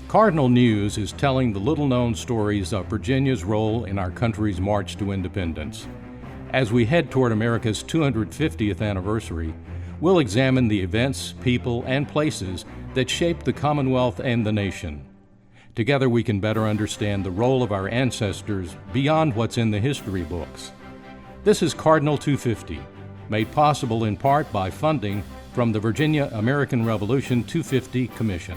Cardinal News is telling the little-known stories of Virginia's role in our country's march to independence. As we head toward America's 250th anniversary, we'll examine the events, people, and places that shaped the Commonwealth and the nation. Together we can better understand the role of our ancestors beyond what's in the history books. This is Cardinal 250, made possible in part by funding from the Virginia American Revolution 250 Commission.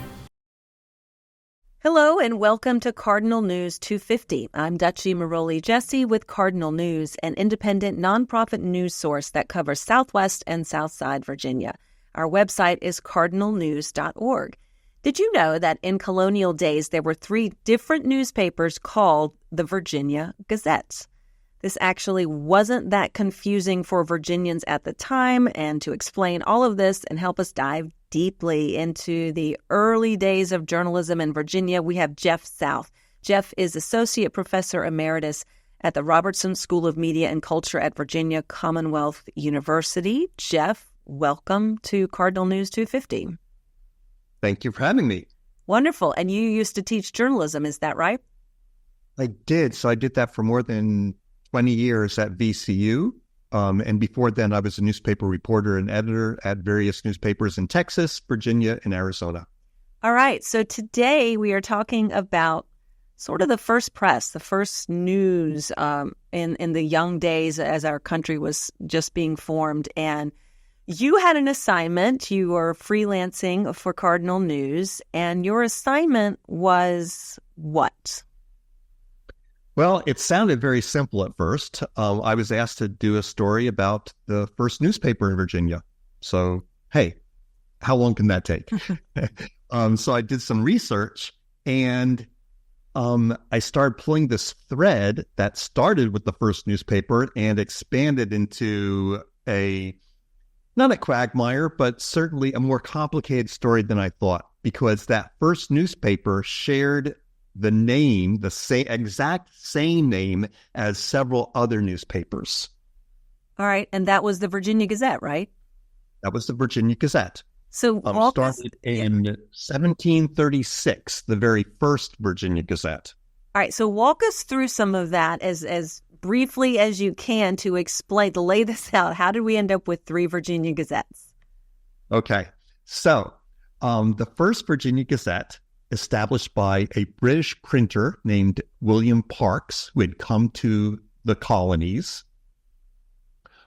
Hello and welcome to Cardinal News 250. I'm Dutchie Jessee with Cardinal News, an independent nonprofit news source that covers Southwest and Southside Virginia. Our website is cardinalnews.org. Did you know that in colonial days there were 3 different newspapers called the Virginia Gazettes? This actually wasn't that confusing for Virginians at the time, and to explain all of this and help us dive deeply into the early days of journalism in Virginia, we have Jeff South. Jeff is Associate Professor Emeritus at the Robertson School of Media and Culture at Virginia Commonwealth University. Jeff, welcome to Cardinal News 250. Thank you for having me. Wonderful. And you used to teach journalism, is that right? I did. So I did that for more than 20 years at VCU. And before then, I was a newspaper reporter and editor at various newspapers in Texas, Virginia, and Arizona. All right. So today we are talking about sort of the first press, the first news in the young days as our country was just being formed. And you had an assignment. You were freelancing for Cardinal News, and your assignment was what? Well, it sounded very simple at first. I was asked to do a story about the first newspaper in Virginia. So, hey, how long can that take? So I did some research, and I started pulling this thread that started with the first newspaper and expanded into not a quagmire, but certainly a more complicated story than I thought, because that first newspaper shared the name, the exact same name as several other newspapers. All right. And that was the Virginia Gazette, right? That was the Virginia Gazette. So started in 1736, the very first Virginia Gazette. All right. So walk us through some of that as briefly as you can to explain, to lay this out. How did we end up with 3 Virginia Gazettes? Okay. So the first Virginia Gazette, established by a British printer named William Parks, who had come to the colonies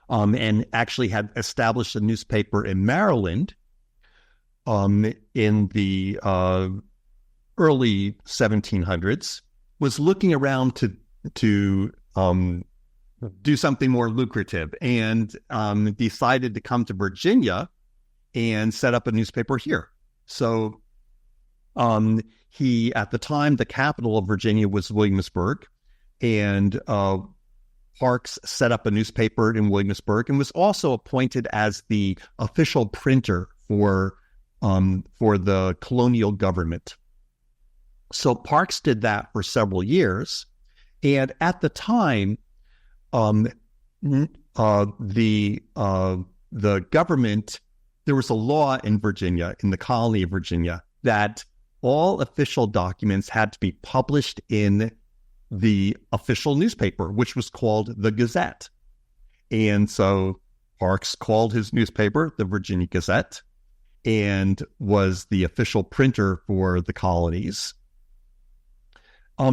and actually had established a newspaper in Maryland in the early 1700s, was looking around to do something more lucrative and decided to come to Virginia and set up a newspaper here. So at the time, the capital of Virginia was Williamsburg, and Parks set up a newspaper in Williamsburg and was also appointed as the official printer for the colonial government. So Parks did that for several years, and at the time, the government, there was a law in Virginia, in the colony of Virginia, that all official documents had to be published in the official newspaper, which was called the Gazette. And so Parks called his newspaper the Virginia Gazette and was the official printer for the colonies.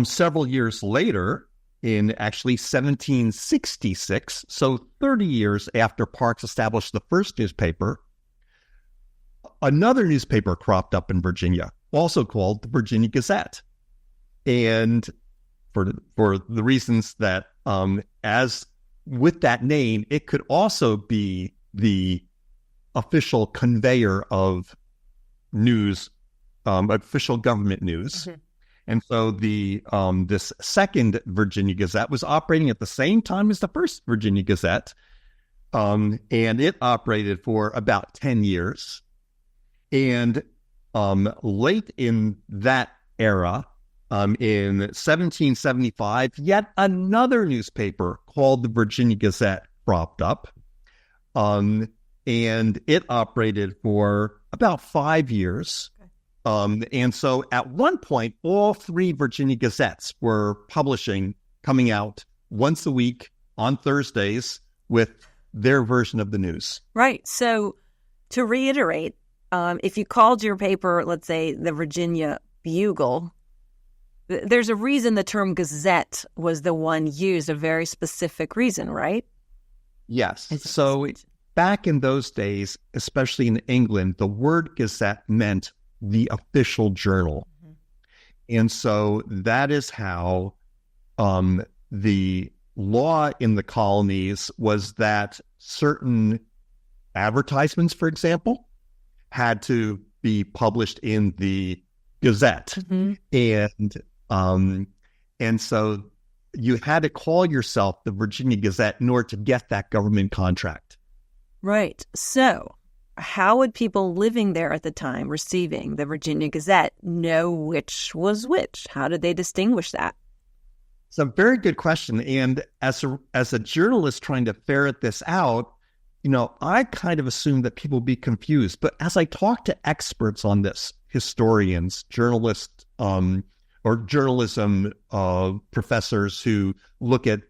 Several years later, in actually 1766, so 30 years after Parks established the first newspaper, another newspaper cropped up in Virginia, also called the Virginia Gazette. And for the reasons that, as with that name, it could also be the official conveyor of news, official government news. Mm-hmm. And so this second Virginia Gazette was operating at the same time as the first Virginia Gazette, and it operated for about 10 years. And late in that era, in 1775, yet another newspaper called the Virginia Gazette cropped up, and it operated for about 5 years. And so at one point, all three Virginia Gazettes were coming out once a week on Thursdays with their version of the news. Right. So to reiterate, if you called your paper, let's say the Virginia Bugle, there's a reason the term Gazette was the one used, a very specific reason, right? Yes. So back in those days, especially in England, the word Gazette meant the official journal. Mm-hmm. And so that is how the law in the colonies was that certain advertisements, for example, had to be published in the Gazette. Mm-hmm. And so you had to call yourself the Virginia Gazette in order to get that government contract. Right. So how would people living there at the time receiving the Virginia Gazette know which was which? How did they distinguish that? It's a very good question. And as a journalist trying to ferret this out, I kind of assumed that people would be confused. But as I talked to experts on this, historians, journalists, or journalism professors who look at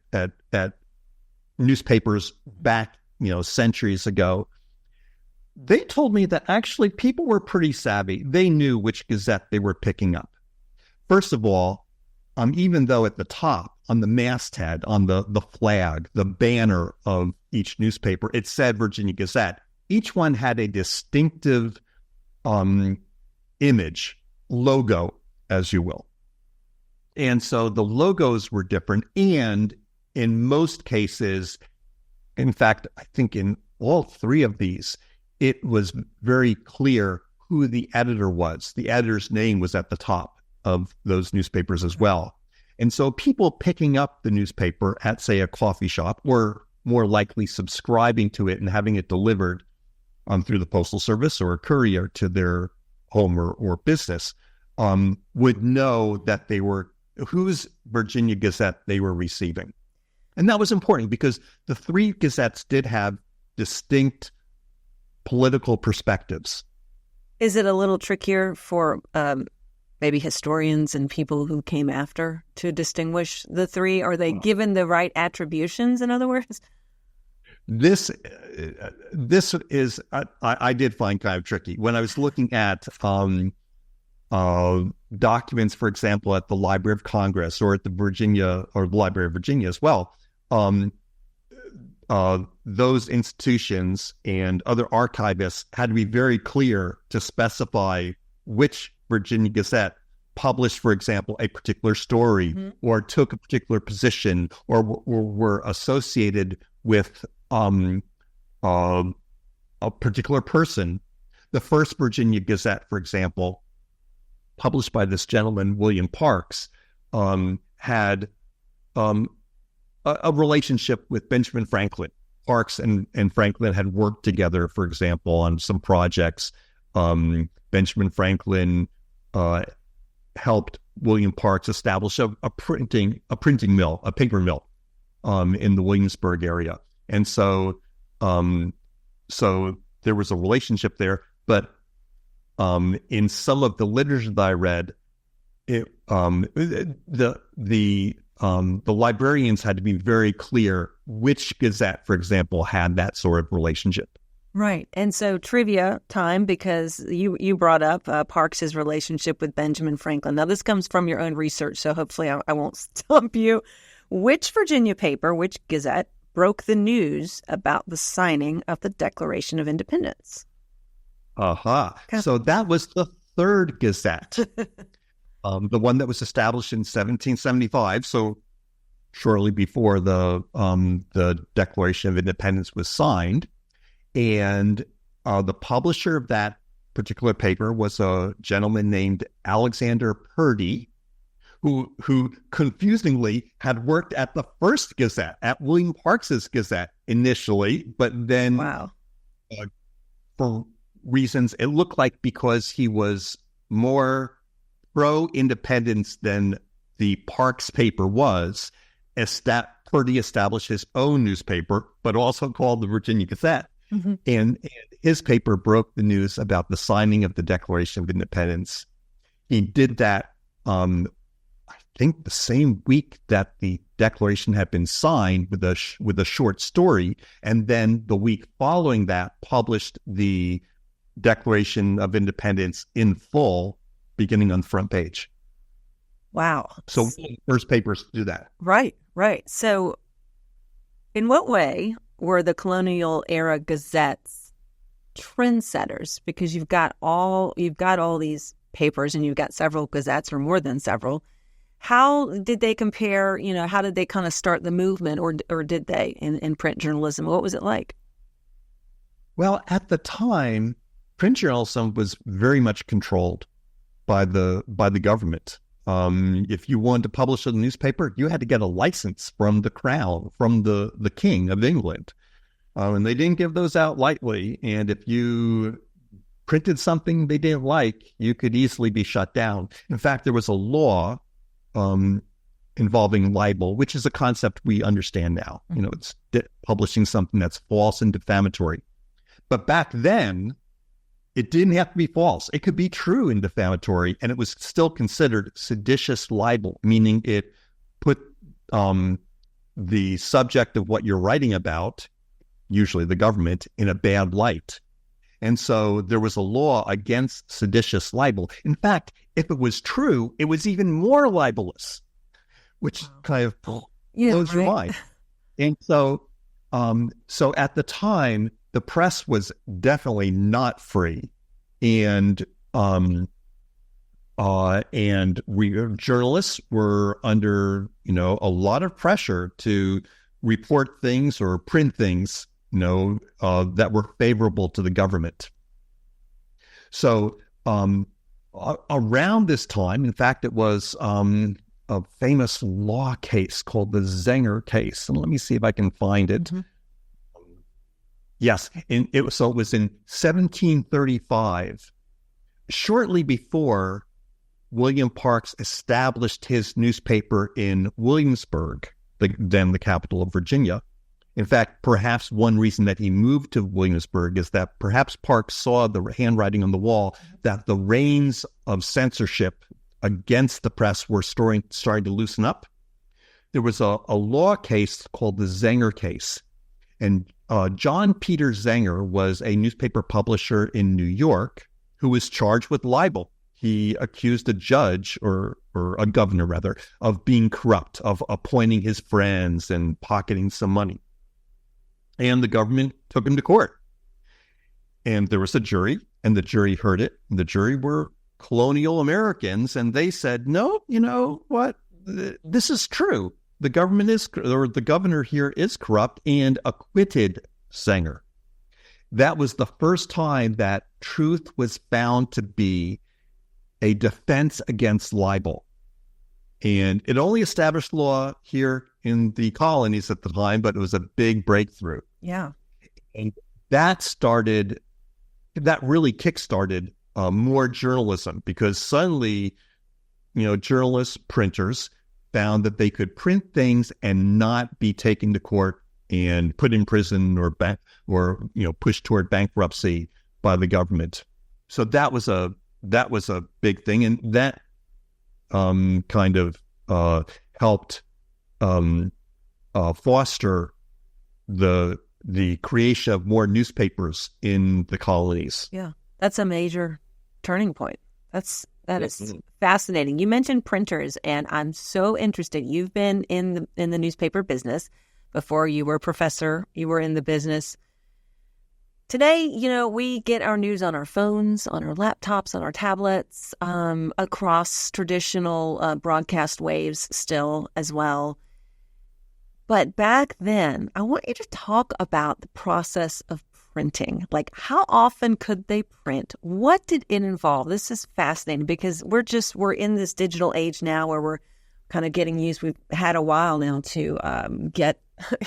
newspapers back, centuries ago, they told me that actually people were pretty savvy. They knew which Gazette they were picking up. First of all, even though at the top, on the masthead, on the flag, the banner of each newspaper, it said Virginia Gazette, each one had a distinctive image, logo, as you will. And so the logos were different. And in most cases, in fact, I think in all three of these, it was very clear who the editor was. The editor's name was at the top of those newspapers as well. And so people picking up the newspaper at, say, a coffee shop were more likely subscribing to it and having it delivered through the Postal Service or a courier to their home or business, would know that they were whose Virginia Gazette they were receiving. And that was important because the three Gazettes did have distinct political perspectives. Is it a little trickier for maybe historians and people who came after to distinguish the three? Are they given the right attributions, in other words? This is, I did find kind of tricky. When I was looking at documents, for example, at the Library of Congress or at the Library of Virginia as well, those institutions and other archivists had to be very clear to specify which Virginia Gazette published, for example, a particular story, mm-hmm. or took a particular position, or were associated with a particular person. The first Virginia Gazette, for example, published by this gentleman, William Parks, had a relationship with Benjamin Franklin. Parks and Franklin had worked together, for example, on some projects. Benjamin Franklin helped William Parks establish a printing mill, a paper mill, in the Williamsburg area. And so there was a relationship there. But in some of the literature that I read, the librarians had to be very clear which Gazette, for example, had that sort of relationship. Right. And so trivia time, because you brought up Parks's relationship with Benjamin Franklin. Now, this comes from your own research, so hopefully I won't stump you. Which Virginia paper, which Gazette, broke the news about the signing of the Declaration of Independence? So that was the third Gazette, the one that was established in 1775. So shortly before the Declaration of Independence was signed. And the publisher of that particular paper was a gentleman named Alexander Purdy, who confusingly had worked at the first Gazette, at William Parks's Gazette initially, but then for reasons, it looked like because he was more pro-independence than the Parks paper was, Purdy established his own newspaper, but also called the Virginia Gazette. Mm-hmm. And his paper broke the news about the signing of the Declaration of Independence he did that, I think, the same week that the Declaration had been signed with a short story, and then the week following that published the Declaration of Independence in full, beginning on the front page. Wow. So first papers to do that. Right. So in what way were the colonial era gazettes trendsetters? Because you've got all these papers and you've got several gazettes, or more than several. How did they compare, how did they kind of start the movement, or did they in print journalism? What was it like? Well, at the time, print journalism was very much controlled by the government. If you wanted to publish a newspaper, you had to get a license from the crown, from the King of England. And they didn't give those out lightly. And if you printed something they didn't like, you could easily be shut down. In fact, there was a law involving libel, which is a concept we understand now. It's publishing something that's false and defamatory. But back then, it didn't have to be false. It could be true and defamatory, and it was still considered seditious libel, meaning it put the subject of what you're writing about, usually the government, in a bad light. And so there was a law against seditious libel. In fact, if it was true, it was even more libelous, which kind of blows your mind. And so at the time, the press was definitely not free, and journalists were under a lot of pressure to report things or print things that were favorable to the government. So around this time, in fact, it was a famous law case called the Zenger case, and let me see if I can find it. Mm-hmm. Yes, and it was in 1735, shortly before William Parks established his newspaper in Williamsburg, then the capital of Virginia. In fact, perhaps one reason that he moved to Williamsburg is that perhaps Parks saw the handwriting on the wall that the reins of censorship against the press were starting to loosen up. There was a law case called the Zenger case, and John Peter Zenger was a newspaper publisher in New York who was charged with libel. He accused a judge, or a governor rather, of being corrupt, of appointing his friends and pocketing some money. And the government took him to court. And there was a jury, and the jury heard it. And the jury were colonial Americans, and they said, no, you know what? This is true. The governor here is corrupt, and acquitted Zenger. That was the first time that truth was found to be a defense against libel. And it only established law here in the colonies at the time, but it was a big breakthrough. Yeah. And that really kickstarted more journalism, because suddenly, journalists, printers found that they could print things and not be taken to court and put in prison or pushed toward bankruptcy by the government. So that was a big thing, and that kind of helped foster the creation of more newspapers in the colonies. Yeah, that's a major turning point. That is fascinating. You mentioned printers, and I'm so interested. You've been in the newspaper business before you were a professor. You were in the business. Today, we get our news on our phones, on our laptops, on our tablets, across traditional broadcast waves still as well. But back then, I want you to talk about the process of printing. Like, how often could they print? What did it involve? This is fascinating, because we're in this digital age now where we're kind of getting used. We've had a while now to get,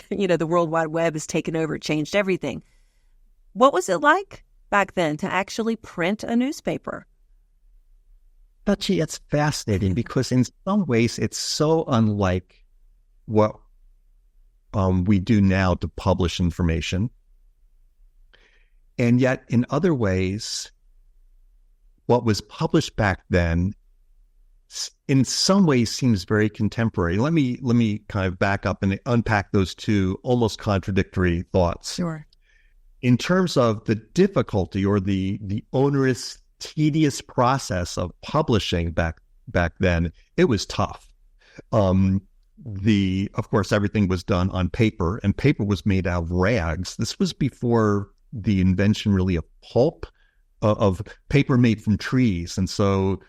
the World Wide Web has taken over, changed everything. What was it like back then to actually print a newspaper? Dutchie, it's fascinating, because in some ways it's so unlike what we do now to publish information. And yet in other ways, what was published back then in some ways seems very contemporary. Let me kind of back up and unpack those two almost contradictory thoughts. Sure. In terms of the difficulty or the onerous, tedious process of publishing back then, it was tough. Of course, everything was done on paper, and paper was made out of rags. This was before the invention, really, of pulp, of paper made from trees. And so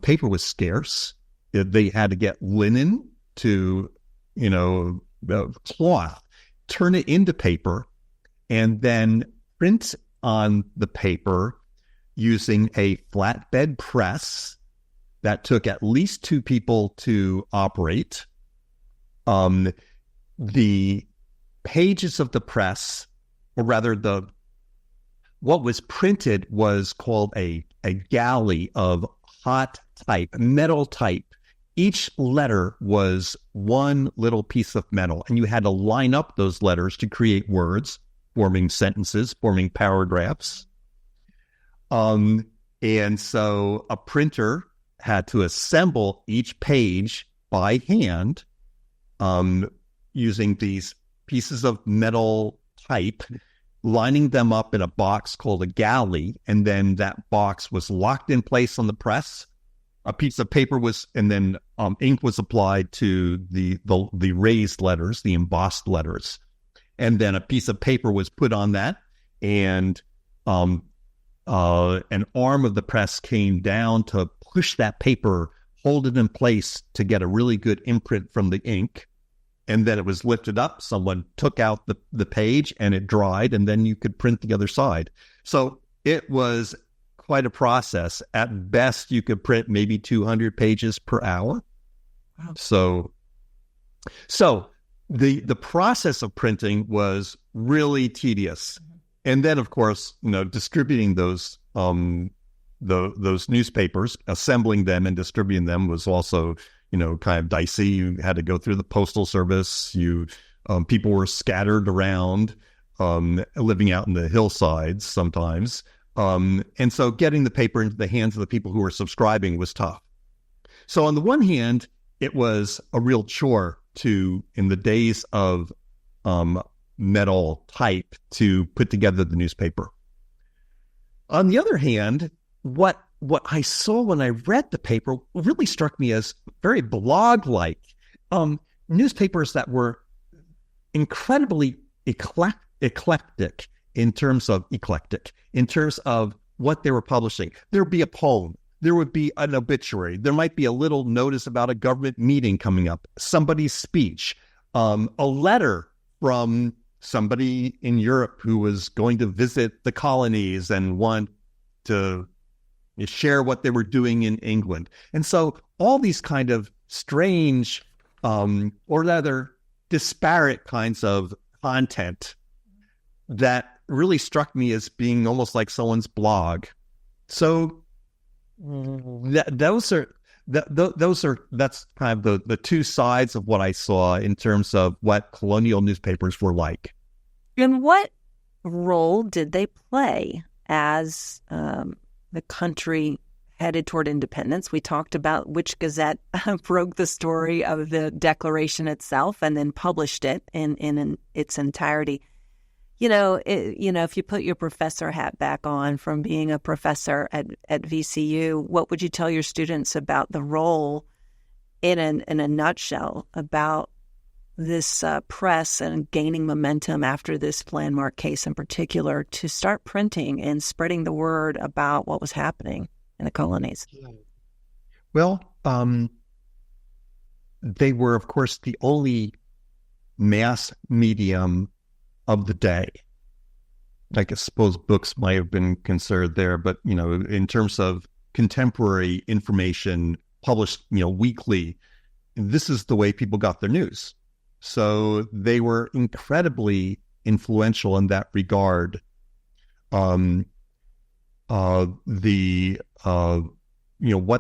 paper was scarce. They had to get linen to, cloth, turn it into paper, and then print on the paper using a flatbed press that took at least 2 people to operate. The pages of the press, or rather what was printed was called a galley of hot type, metal type. Each letter was one little piece of metal, and you had to line up those letters to create words, forming sentences, forming paragraphs. And so a printer had to assemble each page by hand, using these pieces of metal type, lining them up in a box called a galley, and then that box was locked in place on the press. A piece of paper and then ink was applied to the raised letters, the embossed letters, and then a piece of paper was put on that, and an arm of the press came down to push that paper, hold it in place to get a really good imprint from the ink. And then it was lifted up. Someone took out the page and it dried, and then you could print the other side. So it was quite a process. At best, you could print maybe 200 pages per hour. Wow. So the process of printing was really tedious. Mm-hmm. And then, of course, distributing those newspapers, assembling them and distributing them was also kind of dicey. You had to go through the postal service. People were scattered around, living out in the hillsides sometimes. And so getting the paper into the hands of the people who were subscribing was tough. So on the one hand, it was a real chore in the days of metal type, to put together the newspaper. On the other hand, what I saw when I read the paper really struck me as very blog-like. Newspapers that were incredibly eclectic in terms of what they were publishing. There would be a poem. There would be an obituary. There might be a little notice about a government meeting coming up, somebody's speech, a letter from somebody in Europe who was going to visit the colonies and want to share what they were doing in England. And so all these kind of strange, or rather disparate kinds of content that really struck me as being almost like someone's blog. So that's kind of the two sides of what I saw in terms of what colonial newspapers were like. And what role did they play as the country headed toward independence? We talked about which Gazette broke the story of the Declaration itself and then published it in its entirety. If you put your professor hat back on from being a professor at VCU, what would you tell your students about the role, in a nutshell, about this press and gaining momentum after this landmark case in particular to start printing and spreading the word about what was happening in the colonies? Well, they were, of course, the only mass medium of the day. I suppose books might have been considered there, but, in terms of contemporary information published, weekly, this is the way people got their news. So they were incredibly influential in that regard. What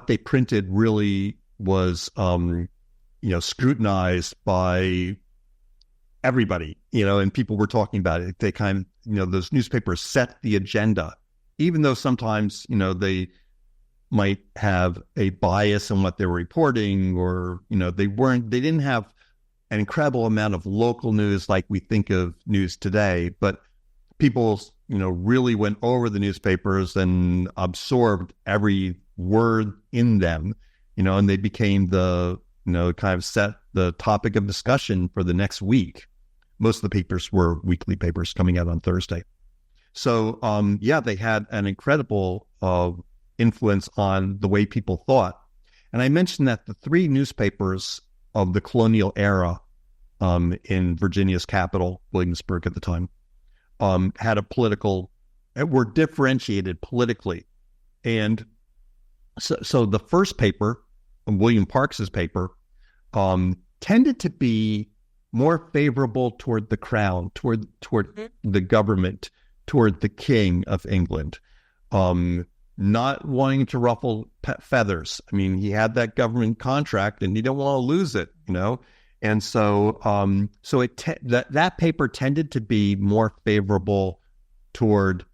they printed really was, scrutinized by everybody, and people were talking about it. They those newspapers set the agenda, even though sometimes, they might have a bias in what they were reporting, or, they didn't have an incredible amount of local news like we think of news today, but people, really went over the newspapers and absorbed every word in them, and they became the, kind of set the topic of discussion for the next week. Most of the papers were weekly papers coming out on Thursday. So, they had an incredible influence on the way people thought. And I mentioned that the three newspapers of the colonial era in Virginia's capital, Williamsburg at the time, were differentiated politically. And so the first paper, William Parks's paper, tended to be more favorable toward the crown, toward the government, toward the king of England, not wanting to ruffle feathers. I mean, he had that government contract and he didn't want to lose it, And so, that paper tended to be more favorable toward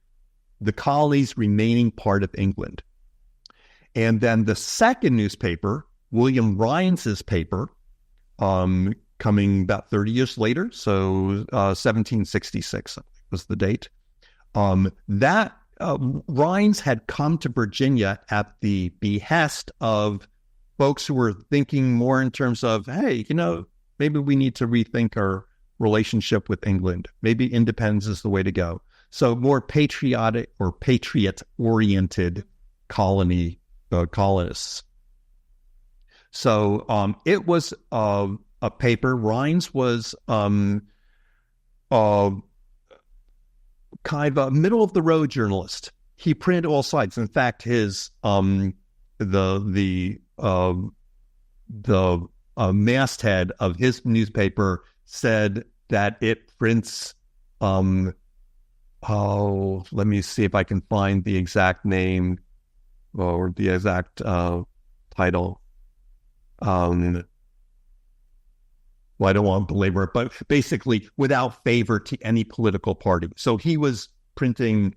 the colonies remaining part of England. And then the second newspaper, William Rhines's paper, coming about 30 years later, so 1766 was the date. Rhines had come to Virginia at the behest of folks who were thinking more in terms of, hey, maybe we need to rethink our relationship with England. Maybe independence is the way to go. So more patriotic or patriot-oriented colonists. So it was a paper. Rhines was kind of a middle-of-the-road journalist. He printed all sides. In fact, his the masthead of his newspaper said that it prints, let me see if I can find the exact name or the exact title. Well, I don't want to belabor it, but basically without favor to any political party. So he was printing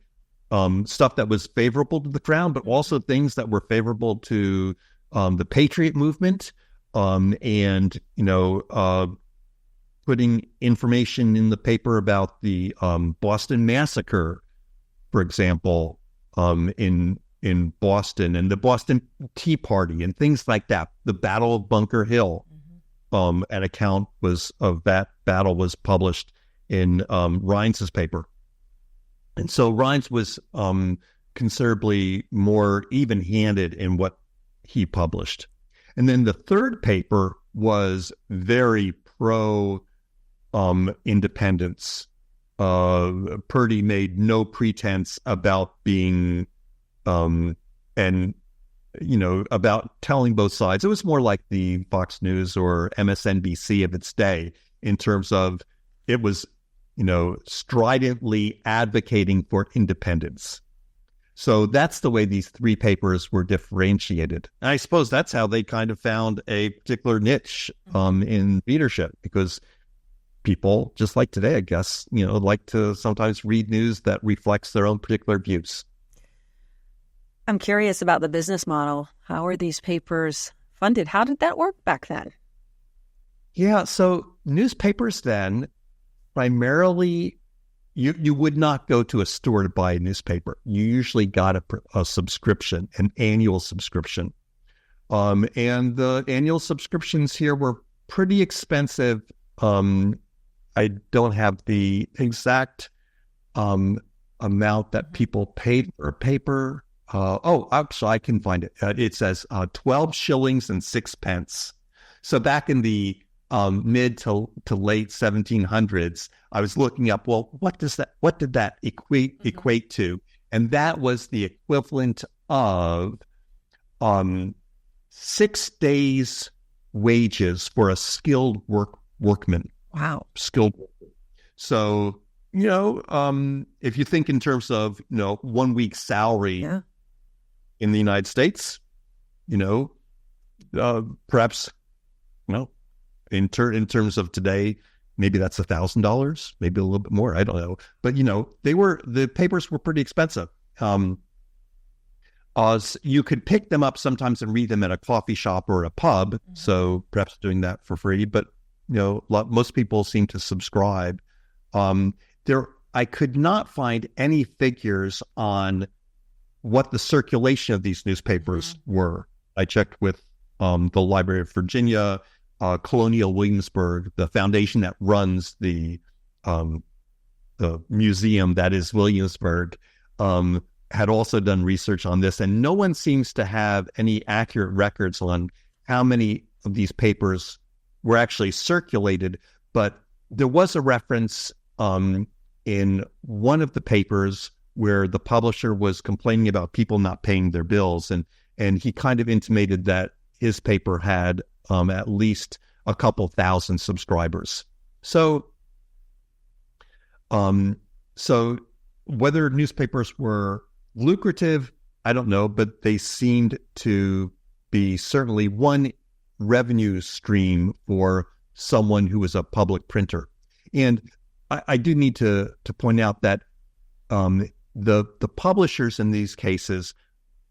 stuff that was favorable to the crown, but also things that were favorable to the patriot movement, and putting information in the paper about the Boston Massacre, for example, in Boston, and the Boston Tea Party and things like that. The Battle of Bunker Hill, an account of that battle was published in Rhines's paper. And so Rhines was considerably more even-handed in what he published. And then the third paper was very pro-independence. Purdy made no pretense about being, about telling both sides. It was more like the Fox News or MSNBC of its day in terms of it was, stridently advocating for independence. So that's the way these three papers were differentiated. And I suppose that's how they kind of found a particular niche in readership, because people, just like today, I guess, like to sometimes read news that reflects their own particular views. I'm curious about the business model. How are these papers funded? How did that work back then? Yeah, so newspapers then, primarily, you would not go to a store to buy a newspaper. You usually got a subscription, an annual subscription. And the annual subscriptions here were pretty expensive. I don't have the exact amount that people paid for a paper. So I can find it. It says 12 shillings and 6 pence. So back in the mid to late 1700s, I was looking up, well, what did that equate to? And that was the equivalent of 6 days' wages for a skilled workman. Wow. Skilled worker. So, if you think in terms of, 1 week's salary in the United States, perhaps, in terms of today, maybe that's $1,000, maybe a little bit more. I don't know. But, the papers were pretty expensive. You could pick them up sometimes and read them at a coffee shop or a pub, so perhaps doing that for free. But most people seem to subscribe. I could not find any figures on what the circulation of these newspapers were. I checked with the Library of Virginia, Colonial Williamsburg, the foundation that runs the museum that is Williamsburg, had also done research on this, and no one seems to have any accurate records on how many of these papers were actually circulated. But there was a reference in one of the papers where the publisher was complaining about people not paying their bills, and he kind of intimated that his paper had at least a couple thousand subscribers. So whether newspapers were lucrative, I don't know, but they seemed to be certainly one revenue stream for someone who was a public printer. And I do need to point out that the publishers in these cases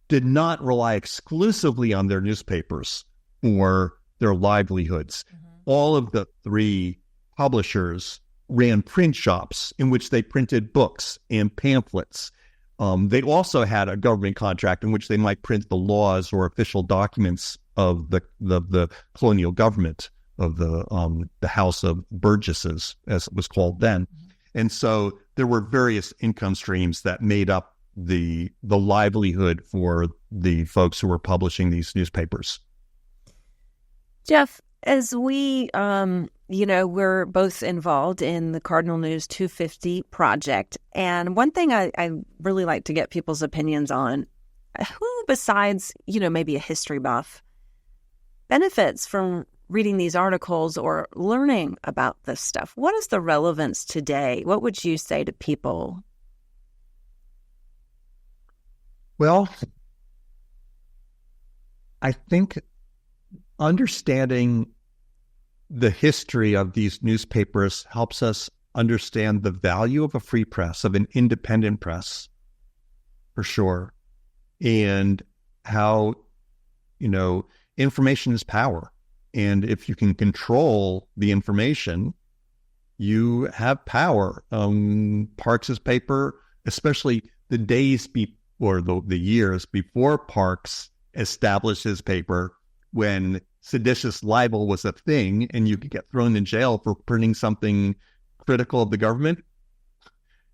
did not rely exclusively on their newspapers for their livelihoods. All of the three publishers ran print shops in which they printed books and pamphlets. They also had a government contract in which they might print the laws or official documents of the colonial government, of the House of Burgesses, as it was called then. And so there were various income streams that made up the livelihood for the folks who were publishing these newspapers. Jeff, as we, we're both involved in the Cardinal News 250 project. And one thing I really like to get people's opinions on, who besides, maybe a history buff, benefits from reading these articles or learning about this stuff? What is the relevance today? What would you say to people? Well, I think understanding the history of these newspapers helps us understand the value of a free press, of an independent press, for sure, and how, information is power. And if you can control the information, you have power. Parks's paper, especially the days or the years before Parks established his paper, when seditious libel was a thing and you could get thrown in jail for printing something critical of the government,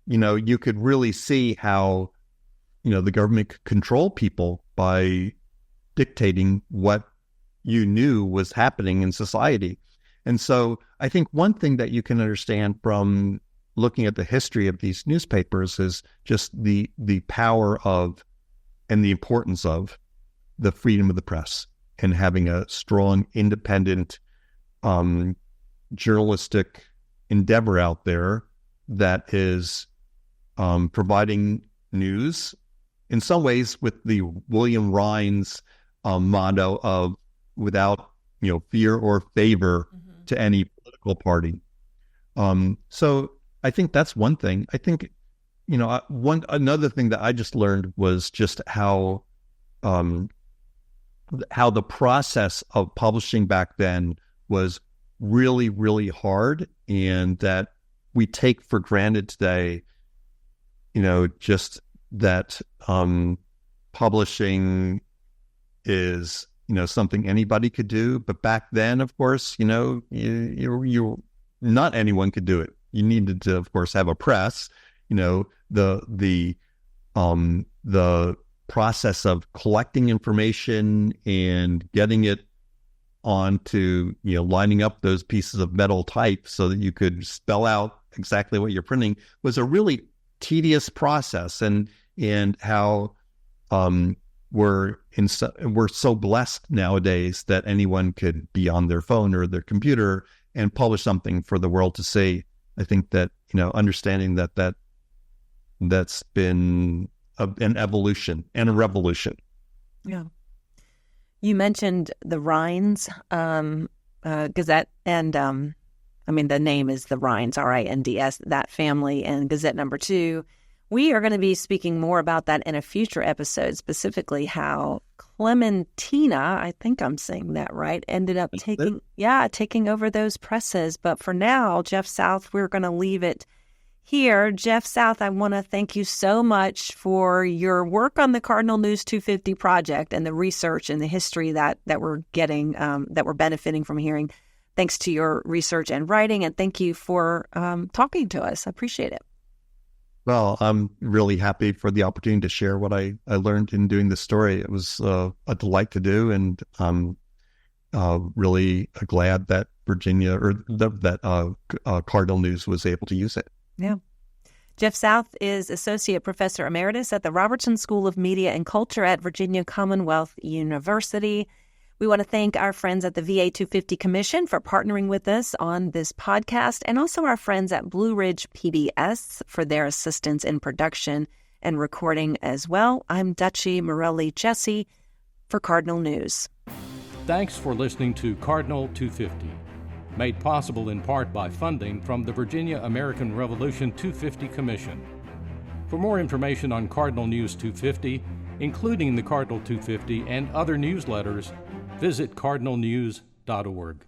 you could really see how, the government could control people by dictating what you knew was happening in society. And so I think one thing that you can understand from looking at the history of these newspapers is just the power of and the importance of the freedom of the press and having a strong, independent journalistic endeavor out there that is providing news in some ways with the William Rhines's motto of without fear or favor to any political party. So I think that's one thing. I think another thing that I just learned was just how the process of publishing back then was really, really hard, and that we take for granted today, just that publishing is something anybody could do. But back then, of course, you not anyone could do it. You needed to, of course, have a press. The process of collecting information and getting it onto, lining up those pieces of metal type so that you could spell out exactly what you're printing was a really tedious process. And how we're so blessed nowadays that anyone could be on their phone or their computer and publish something for the world to see. I think that, understanding that's been an evolution and a revolution. Yeah. You mentioned the Rhines Gazette, and the name is the Rhines, R-I-N-D-S, that family, and Gazette number 2 We are going to be speaking more about that in a future episode, specifically how Clementina, I think I'm saying that right, ended up taking over those presses. But for now, Jeff South, we're going to leave it here. Jeff South, I want to thank you so much for your work on the Cardinal News 250 project and the research and the history that we're getting, that we're benefiting from hearing. Thanks to your research and writing, and thank you for talking to us. I appreciate it. Well, I'm really happy for the opportunity to share what I learned in doing this story. It was a delight to do, and I'm really glad that Virginia Cardinal News was able to use it. Yeah. Jeff South is Associate Professor Emeritus at the Robertson School of Media and Culture at Virginia Commonwealth University. We want to thank our friends at the VA 250 Commission for partnering with us on this podcast, and also our friends at Blue Ridge PBS for their assistance in production and recording as well. I'm Dutchie Jessee for Cardinal News. Thanks for listening to Cardinal 250, made possible in part by funding from the Virginia American Revolution 250 Commission. For more information on Cardinal News 250, including the Cardinal 250 and other newsletters, visit cardinalnews.org.